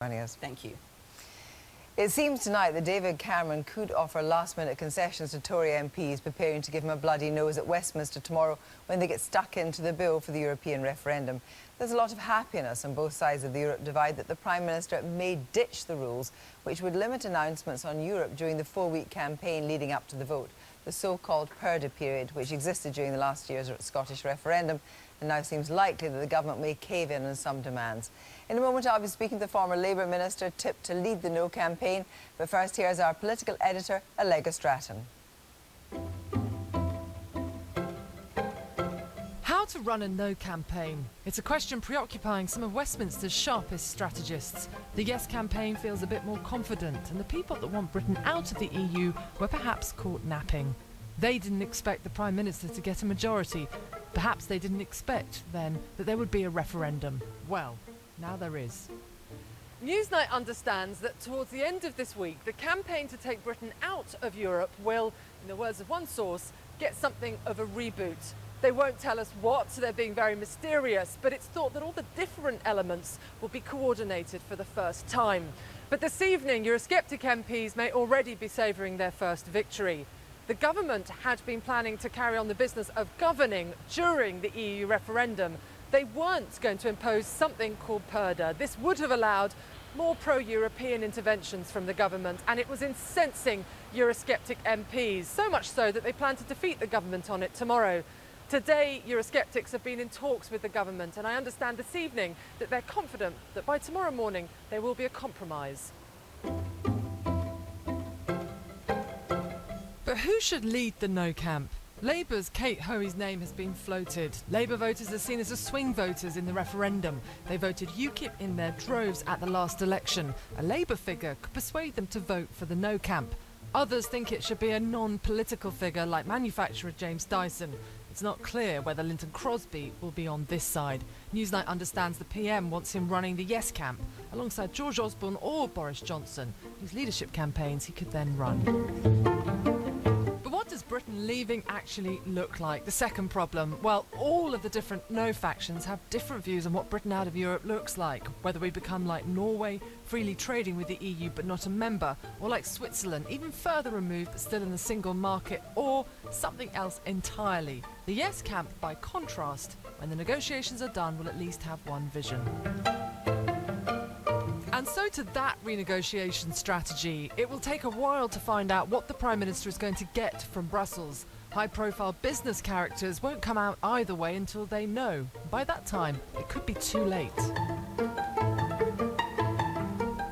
joining us. Thank you. It seems tonight that David Cameron could offer last-minute concessions to Tory MPs preparing to give him a bloody nose at Westminster tomorrow when they get stuck into the bill for the European referendum. There's a lot of happiness on both sides of the Europe divide that the Prime Minister may ditch the rules which would limit announcements on Europe during the 4-week campaign leading up to the vote, the so-called purdah period, which existed during the last year's Scottish referendum, and now seems likely that the government may cave in on some demands. In a moment, I'll be speaking to the former Labour Minister tipped to lead the No campaign. But first, here's our political editor, Allegra Stratton. How to run a No campaign? It's a question preoccupying some of Westminster's sharpest strategists. The Yes campaign feels a bit more confident, and the people that want Britain out of the EU were perhaps caught napping. They didn't expect the Prime Minister to get a majority. Perhaps they didn't expect, then, that there would be a referendum. Well, now there is. Newsnight understands that towards the end of this week, the campaign to take Britain out of Europe will, in the words of one source, get something of a reboot. They won't tell us what, so they're being very mysterious, but it's thought that all the different elements will be coordinated for the first time. But this evening, Eurosceptic MPs may already be savouring their first victory. The government had been planning to carry on the business of governing during the EU referendum. They weren't going to impose something called purdah. This would have allowed more pro-European interventions from the government, and it was incensing Eurosceptic MPs, so much so that they plan to defeat the government on it tomorrow. Today, Eurosceptics have been in talks with the government, and I understand this evening that they're confident that by tomorrow morning there will be a compromise. But who should lead the No camp? Labour's Kate Hoey's name has been floated. Labour voters are seen as the swing voters in the referendum. They voted UKIP in their droves at the last election. A Labour figure could persuade them to vote for the No camp. Others think it should be a non-political figure like manufacturer James Dyson. It's not clear whether Linton Crosby will be on this side. Newsnight understands the PM wants him running the Yes camp alongside George Osborne or Boris Johnson, whose leadership campaigns he could then run. What does Britain leaving actually look like? The second problem, well, all of the different No factions have different views on what Britain out of Europe looks like. Whether we become like Norway, freely trading with the EU but not a member, or like Switzerland, even further removed but still in the single market, or something else entirely. The Yes camp, by contrast, when the negotiations are done, will at least have one vision. And so to that renegotiation strategy. It will take a while to find out what the Prime Minister is going to get from Brussels. High-profile business characters won't come out either way until they know. By that time, it could be too late.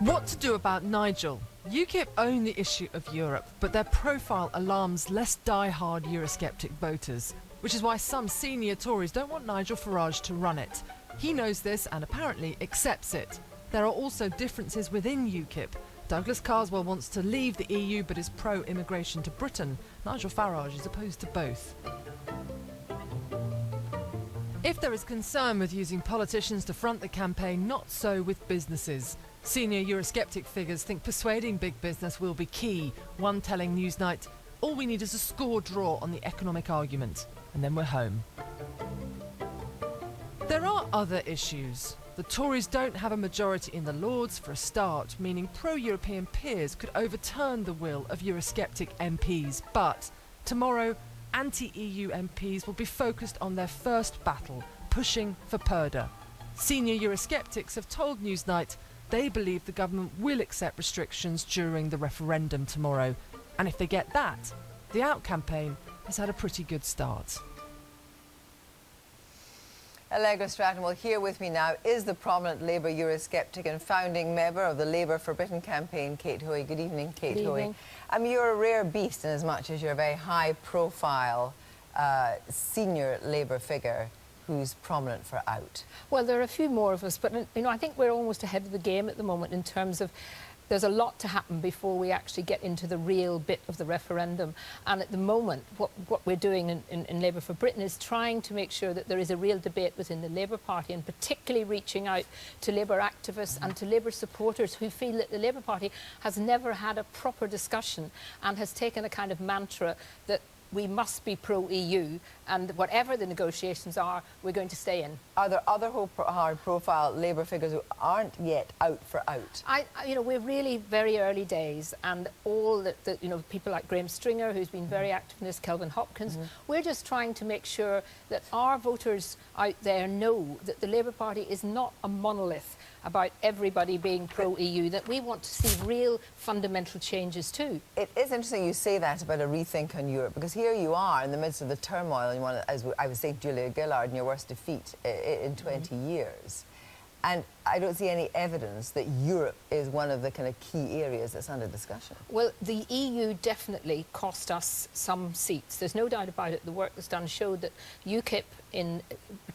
What to do about Nigel? UKIP own the issue of Europe, but their profile alarms less die-hard Eurosceptic voters, which is why some senior Tories don't want Nigel Farage to run it. He knows this and apparently accepts it. There are also differences within UKIP. Douglas Carswell wants to leave the EU but is pro-immigration to Britain. Nigel Farage is opposed to both. If there is concern with using politicians to front the campaign, not so with businesses. Senior Eurosceptic figures think persuading big business will be key. One telling Newsnight, all we need is a score draw on the economic argument, and then we're home. There are other issues. The Tories don't have a majority in the Lords for a start, meaning pro-European peers could overturn the will of Eurosceptic MPs. But tomorrow, anti-EU MPs will be focused on their first battle, pushing for purdah. Senior Eurosceptics have told Newsnight they believe the government will accept restrictions during the referendum tomorrow. And if they get that, the Out campaign has had a pretty good start. Allegra Stratton, well, here with me now is the prominent Labour Eurosceptic and founding member of the Labour for Britain campaign, Kate Hoey. Good evening, Kate Hoey. You're a rare beast in as much as you're a very high-profile senior Labour figure who's prominent for Out. Well, there are a few more of us, but I think we're almost ahead of the game at the moment in terms of there's a lot to happen before we actually get into the real bit of the referendum. And at the moment, what we're doing in Labour for Britain is trying to make sure that there is a real debate within the Labour Party, and particularly reaching out to Labour activists and to Labour supporters who feel that the Labour Party has never had a proper discussion and has taken a kind of mantra that we must be pro-EU, and whatever the negotiations are, we're going to stay in. Are there other high-profile Labour figures who aren't yet out for out? You know, we're really very early days, and all the you know, people like Graham Stringer, who's been very active in this, Kelvin Hopkins, we're just trying to make sure that our voters out there know that the Labour Party is not a monolith about everybody being pro-EU, that we want to see real fundamental changes too. It is interesting you say that about a rethink on Europe, because here you are in the midst of the turmoil, and you want to, as I was saying, Julia Gillard, in your worst defeat in 20 years. And I don't see any evidence that Europe is one of the kind of key areas that's under discussion. Well, the EU definitely cost us some seats. There's no doubt about it. The work that's done showed that UKIP in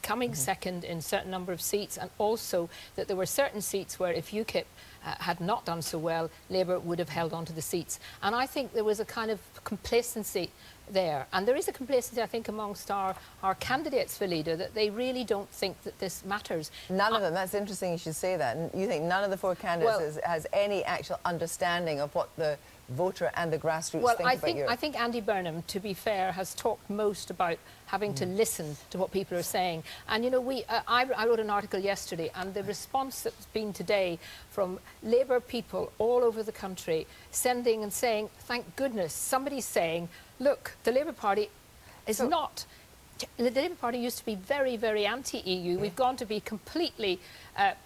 coming second in certain number of seats, and also that there were certain seats where if UKIP had not done so well, Labour would have held on to the seats. And I think there was a kind of complacency there. And there is a complacency, I think, amongst our candidates for leader, that they really don't think that this matters. None of them. That's interesting you should say that. You think none of the four candidates has any actual understanding of what the voter and the grassroots think about Europe? I think Andy Burnham, to be fair, has talked most about having to listen to what people are saying. And, you know, I wrote an article yesterday, and the response that's been today from Labour people all over the country sending and saying, thank goodness, somebody's saying, look, the Labour Party is not... The Labour Party used to be very, very anti-EU. We've gone to be completely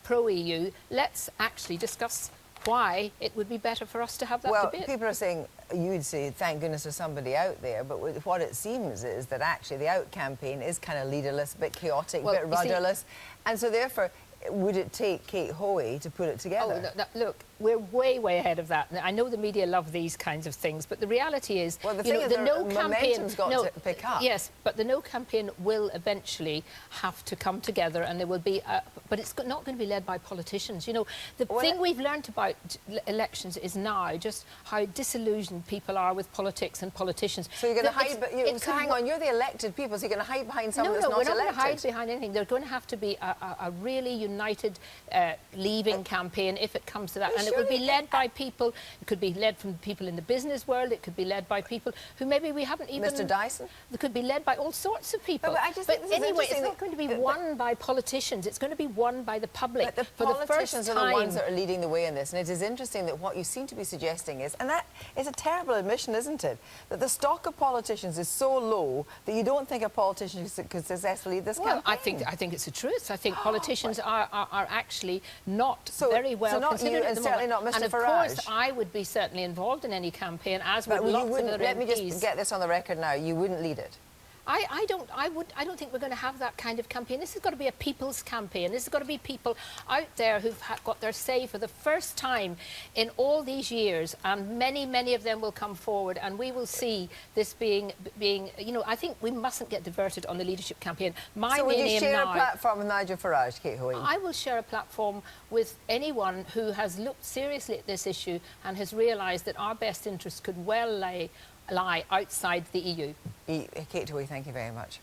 pro-EU. Let's actually discuss why it would be better for us to have that debate. Well, people are saying, you'd say, thank goodness there's somebody out there, but what it seems is that actually the out campaign is kind of leaderless, a bit chaotic, a bit rudderless, and so therefore, would it take Kate Hoey to put it together? Oh, no, look, we're way, way ahead of that. I know the media love these kinds of things, but the reality is, well, the thing is, the no momentum's got to pick up. Yes, but the no campaign will eventually have to come together, and there will be, but it's not going to be led by politicians. You know, the thing we've learnt about elections is now just how disillusioned people are with politics and politicians. So you're going to hide, but so hang on, you're the elected people, so you're going to hide behind someone that's not elected? No, we're not going to hide behind anything. There's going to have to be a really united leaving campaign if it comes to that. And it would be led by people, it could be led from people in the business world, it could be led by people who maybe we haven't even... Mr Dyson? It could be led by all sorts of people. But I just think this anyway, is it's not going to be won by politicians, it's going to be won by the public. But the politicians are the ones that are leading the way in this, and it is interesting that what you seem to be suggesting is, and that is a terrible admission, isn't it, that the stock of politicians is so low that you don't think a politician could successfully lead this campaign? I think it's the truth. I think politicians are actually not very well considered at the moment. Certainly not Mr. And of course, I would be certainly involved in any campaign, as would lots of other MPs. Let me just get this on the record now. You wouldn't lead it. I don't think we're going to have that kind of campaign. This has got to be a people's campaign. This has got to be people out there who've got their say for the first time in all these years, and many, many of them will come forward, and we will see this being, you know, I think we mustn't get diverted on the leadership campaign. So would you share a platform with Nigel Farage, Kate Hoey? I will share a platform with anyone who has looked seriously at this issue and has realised that our best interests could well lie outside the EU. Kate Hoey, thank you very much.